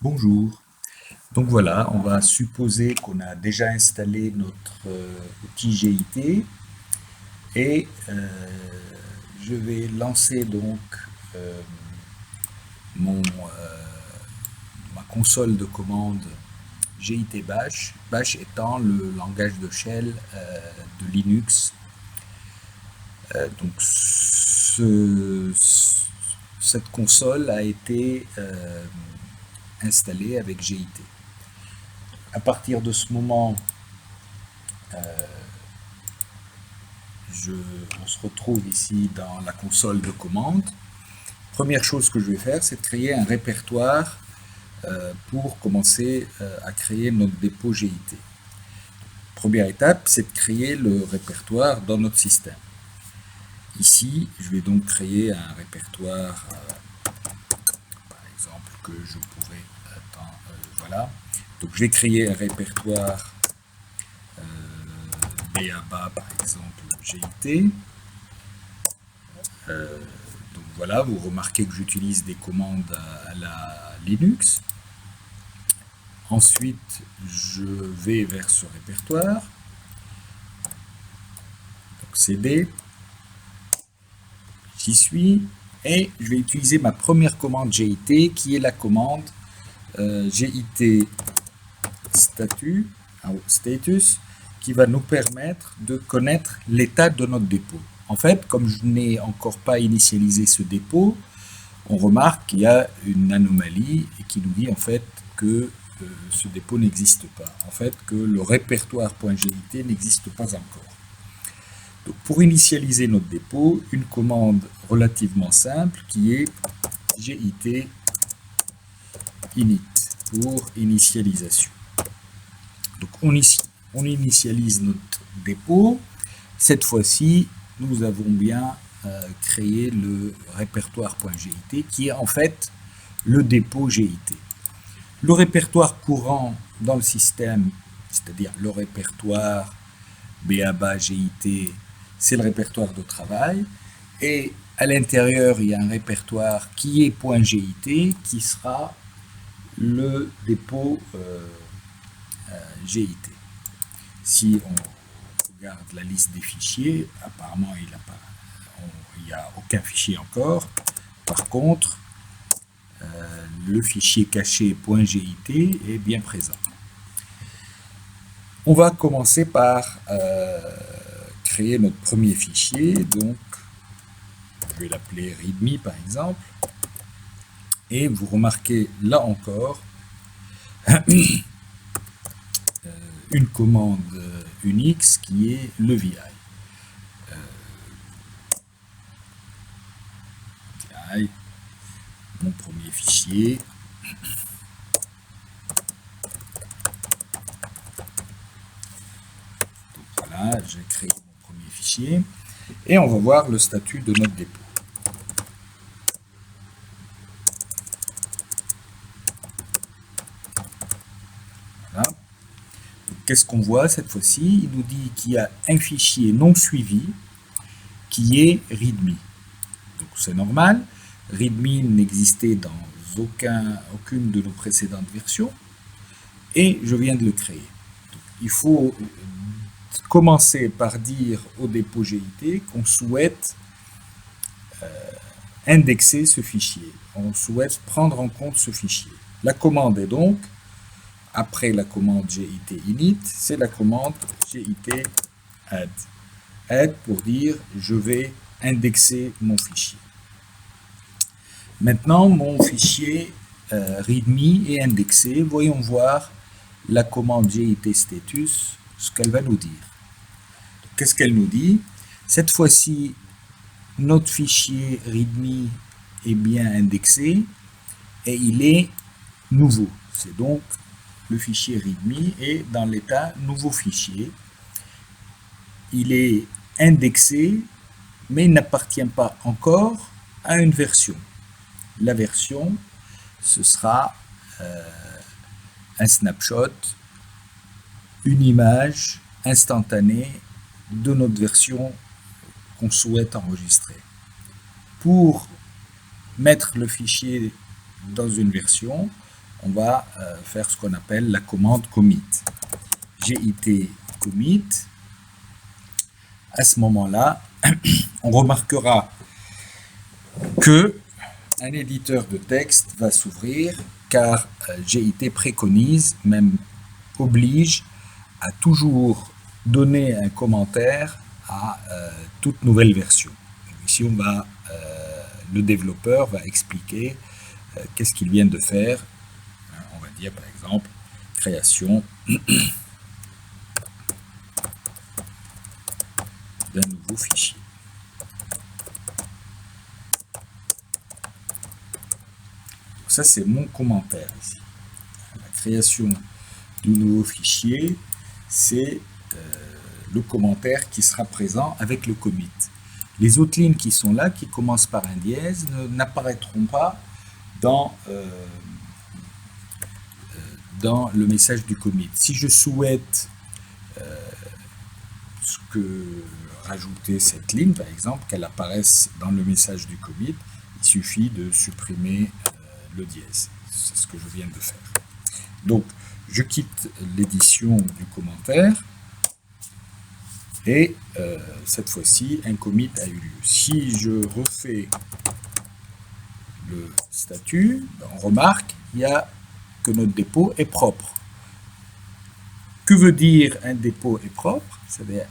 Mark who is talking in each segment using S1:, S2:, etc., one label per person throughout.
S1: Bonjour. Donc voilà, on va supposer qu'on a déjà installé notre outil GIT et je vais lancer donc euh, ma console de commande GIT Bash, Bash étant le langage de shell de Linux. Cette console a été installée avec GIT. À partir de ce moment, on se retrouve ici dans la console de commande. Première chose que je vais faire, c'est de créer un répertoire pour commencer à créer notre dépôt GIT. Première étape, c'est de créer le répertoire dans notre système. Ici, je vais donc créer un répertoire, par exemple, que je pourrais... voilà. Donc je vais créer un répertoire BABA, par exemple, GIT. Donc voilà, vous remarquez que j'utilise des commandes à la Linux. Ensuite, je vais vers ce répertoire. Donc CD. J'y suis. Et je vais utiliser ma première commande GIT qui est la commande GIT status qui va nous permettre de connaître l'état de notre dépôt. En fait, comme je n'ai encore pas initialisé ce dépôt, on remarque qu'il y a une anomalie et qui nous dit en fait que ce dépôt n'existe pas. En fait, que le répertoire.git n'existe pas encore. Donc, pour initialiser notre dépôt, une commande relativement simple qui est git init pour initialisation. Donc, on initialise notre dépôt. Cette fois-ci, nous avons bien créé le répertoire.git qui est en fait le dépôt GIT. Le répertoire courant dans le système, c'est-à-dire le répertoire BABA GIT, c'est le répertoire de travail. Et à l'intérieur, il y a un répertoire qui est .git qui sera le dépôt GIT. Si on regarde la liste des fichiers, apparemment il n'y a aucun fichier encore. Par contre, le fichier caché .git est bien présent. On va commencer par créer notre premier fichier. Donc, je vais l'appeler readme par exemple. Et vous remarquez là encore une commande Unix qui est le VI. Mon premier fichier. Donc voilà, j'ai créé mon premier fichier. Et on va voir le statut de notre dépôt. Voilà. Qu'est-ce qu'on voit cette fois-ci? Il nous dit qu'il y a un fichier non suivi qui est readme. Donc c'est normal. Readme n'existait dans aucune de nos précédentes versions et je viens de le créer. Donc, il faut commencer par dire au dépôt GIT qu'on souhaite indexer ce fichier. On souhaite prendre en compte ce fichier. La commande est donc, après la commande git init, c'est la commande git add. Add pour dire je vais indexer mon fichier. Maintenant, mon fichier readme est indexé. Voyons voir la commande git status, ce qu'elle va nous dire. Qu'est-ce qu'elle nous dit? Cette fois-ci, notre fichier readme est bien indexé et il est nouveau. C'est donc le fichier readme est dans l'état nouveau fichier. Il est indexé, mais il n'appartient pas encore à une version. La version, ce sera un snapshot, une image instantanée de notre version qu'on souhaite enregistrer. Pour mettre le fichier dans une version, on va faire ce qu'on appelle la commande commit. Git commit. À ce moment-là, on remarquera que un éditeur de texte va s'ouvrir car GIT préconise, même oblige, à toujours donner un commentaire à toute nouvelle version. Ici, le développeur va expliquer qu'est-ce qu'il vient de faire. On va dire par exemple création d'un nouveau fichier. Donc ça, c'est mon commentaire ici. La création du nouveau fichier, c'est le commentaire qui sera présent avec le commit. Les autres lignes qui sont là, qui commencent par un dièse, n'apparaîtront pas dans le message du commit. Si je souhaite rajouter cette ligne, par exemple, qu'elle apparaisse dans le message du commit, il suffit de supprimer le dièse. C'est ce que je viens de faire. Donc, je quitte l'édition du commentaire et cette fois-ci, un commit a eu lieu. Si je refais le statut, on remarque que notre dépôt est propre. Que veut dire un dépôt est propre? C'est-à-dire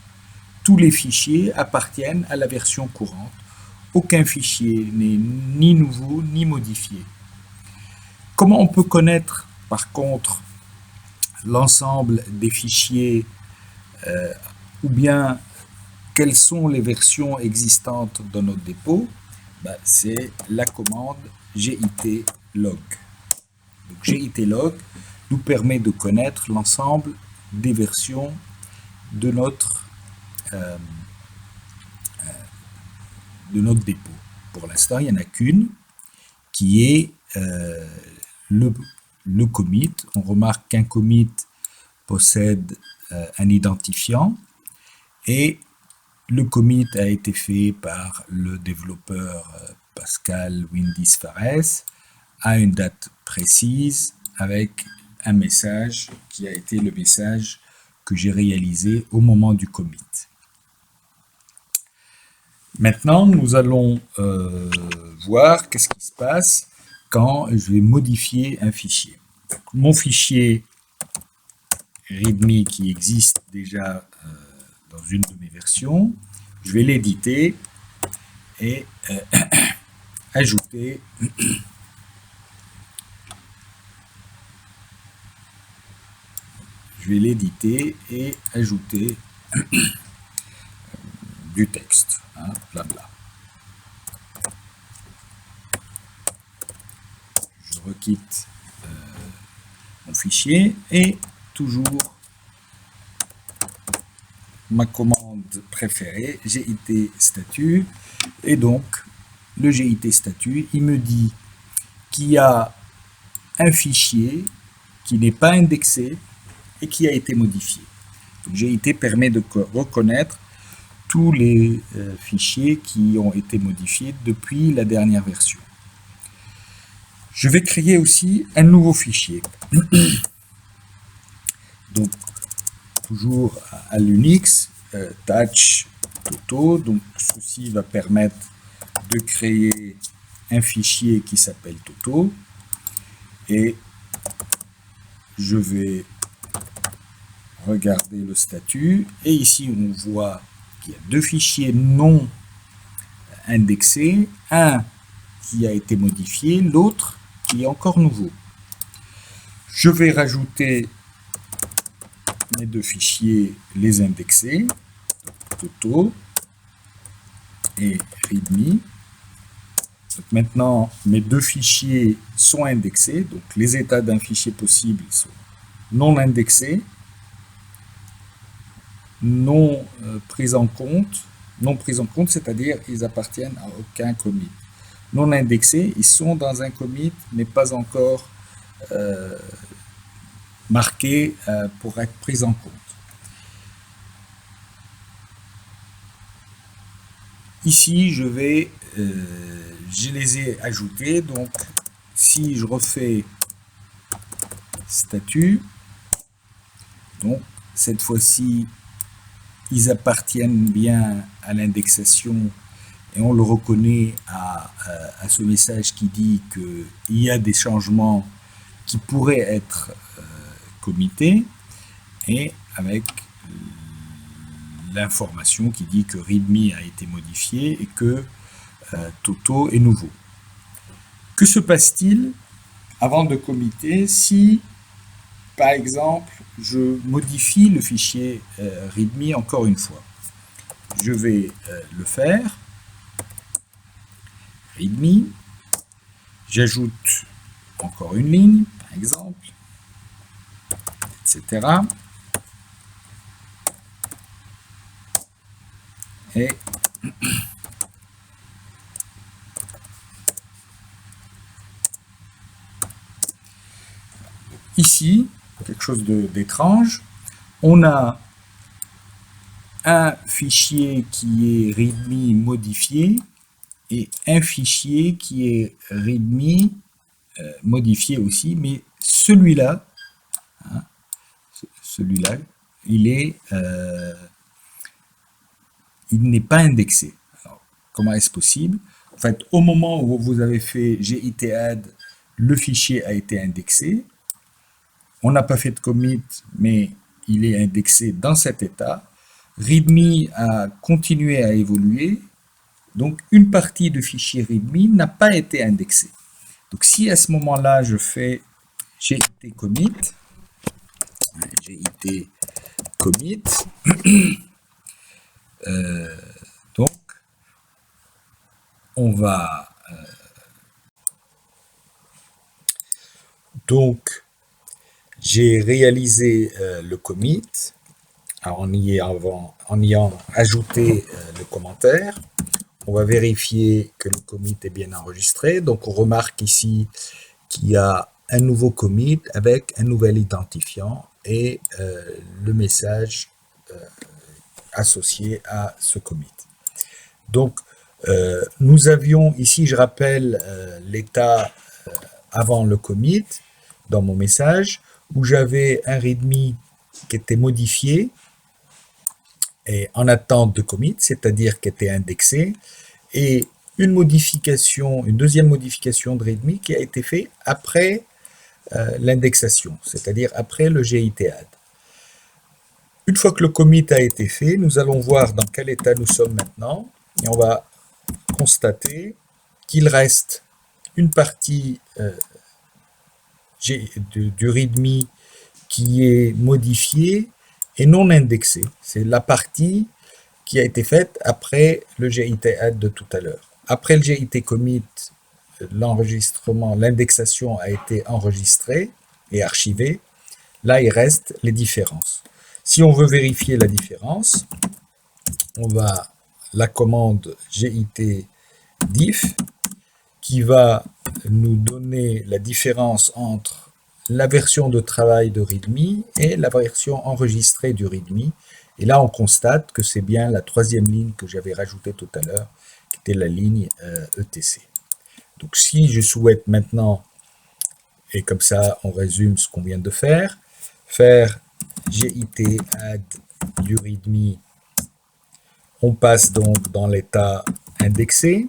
S1: tous les fichiers appartiennent à la version courante. Aucun fichier n'est ni nouveau ni modifié. Comment on peut connaître par contre l'ensemble des fichiers ou bien quelles sont les versions existantes dans notre dépôt? C'est la commande git log. Donc, git log nous permet de connaître l'ensemble des versions de notre dépôt. Pour l'instant, il n'y en a qu'une qui est le commit. On remarque qu'un commit possède un identifiant et le commit a été fait par le développeur Pascal Windis-Fares à une date précise avec un message qui a été le message que j'ai réalisé au moment du commit. Maintenant, nous allons voir qu'est-ce qui se passe quand je vais modifier un fichier. Donc, mon fichier README qui existe déjà dans une de mes versions, je vais l'éditer et ajouter du texte, blabla. Je requitte mon fichier et toujours ma commande préférée, git statut, et donc le git statut, il me dit qu'il y a un fichier qui n'est pas indexé et qui a été modifié. Donc, git permet de reconnaître tous les fichiers qui ont été modifiés depuis la dernière version. Je vais créer aussi un nouveau fichier. Donc, toujours à l'Unix, touch toto. Donc, ceci va permettre de créer un fichier qui s'appelle toto. Et je vais regarder le statut. Et ici, on voit qu'il y a deux fichiers non indexés. Un qui a été modifié, l'autre qui est encore nouveau. Je vais rajouter mes deux fichiers, les indexés, toto et readme. Donc maintenant, mes deux fichiers sont indexés. Donc les états d'un fichier possible sont non indexés, non pris en compte, c'est-à-dire ils appartiennent à aucun commit. Non indexés, ils sont dans un commit, mais pas encore marqués pour être pris en compte. Ici, je les ai ajoutés. Donc, si je refais statuts. Donc, cette fois-ci, ils appartiennent bien à l'indexation et on le reconnaît à ce message qui dit qu'il y a des changements qui pourraient être committés et avec l'information qui dit que README a été modifié et que Toto est nouveau. Que se passe-t-il avant de committer si, par exemple, je modifie le fichier README encore une fois? Je vais le faire. README. J'ajoute encore une ligne, par exemple, etc. Et ici, quelque chose d'étrange, on a un fichier qui est README modifié et un fichier qui est README modifié aussi, mais celui-là, il n'est pas indexé. Alors, comment est-ce possible? En fait, au moment où vous avez fait git add, le fichier a été indexé. On n'a pas fait de commit, mais il est indexé dans cet état. README a continué à évoluer. Donc, une partie du fichier README n'a pas été indexée. Donc, si à ce moment-là, je fais git commit, donc, on va j'ai réalisé le commit en y ayant ajouté le commentaire. On va vérifier que le commit est bien enregistré. Donc, on remarque ici qu'il y a un nouveau commit avec un nouvel identifiant et le message associé à ce commit. Donc, nous avions ici, je rappelle, l'état avant le commit dans mon message où j'avais un README qui était modifié et en attente de commit, c'est-à-dire qui était indexé, et une deuxième modification de README qui a été faite après l'indexation, c'est-à-dire après le git add. Une fois que le commit a été fait, nous allons voir dans quel état nous sommes maintenant, et on va constater qu'il reste une partie du README qui est modifiée et non indexée. C'est la partie qui a été faite après le git add de tout à l'heure. Après le git commit, l'enregistrement, l'indexation a été enregistrée et archivée. Là, il reste les différences. Si on veut vérifier la différence, on va la commande git diff qui va nous donner la différence entre la version de travail de README et la version enregistrée du README. Et là, on constate que c'est bien la troisième ligne que j'avais rajoutée tout à l'heure, qui était la ligne etc. Donc, si je souhaite maintenant, et comme ça, on résume ce qu'on vient de faire git add du README, on passe donc dans l'état indexé.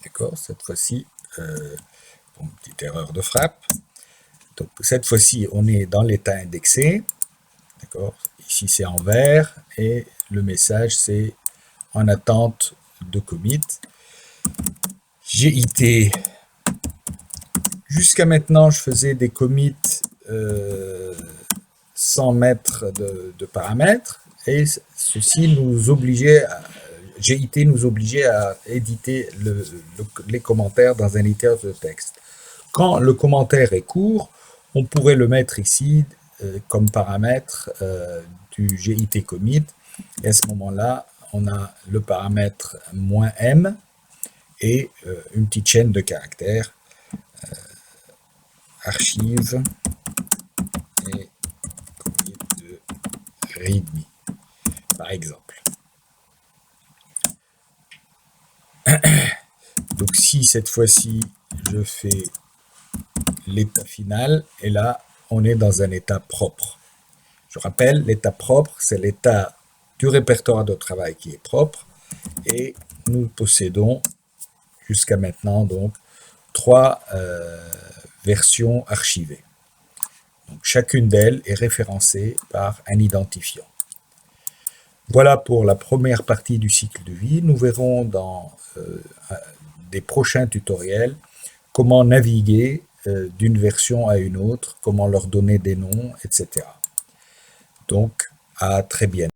S1: D'accord, cette fois-ci, une petite erreur de frappe. Donc, cette fois-ci, on est dans l'état indexé. D'accord, ici c'est en vert et le message c'est en attente de commit. GIT. Jusqu'à maintenant, je faisais des commits sans mettre de paramètres et ceci nous obligeait GIT nous obligeait à éditer les commentaires dans un éditeur de texte. Quand le commentaire est court, on pourrait le mettre ici comme paramètre du GIT commit. Et à ce moment-là, on a le paramètre -m et une petite chaîne de caractères archive et commit de README, par exemple. Donc si cette fois-ci je fais l'état final, et là, on est dans un état propre. Je rappelle, l'état propre, c'est l'état du répertoire de travail qui est propre, et nous possédons jusqu'à maintenant donc 3 versions archivées. Donc, chacune d'elles est référencée par un identifiant. Voilà pour la première partie du cycle de vie. Nous verrons dans des prochains tutoriels comment naviguer d'une version à une autre, comment leur donner des noms, etc. Donc, à très bientôt.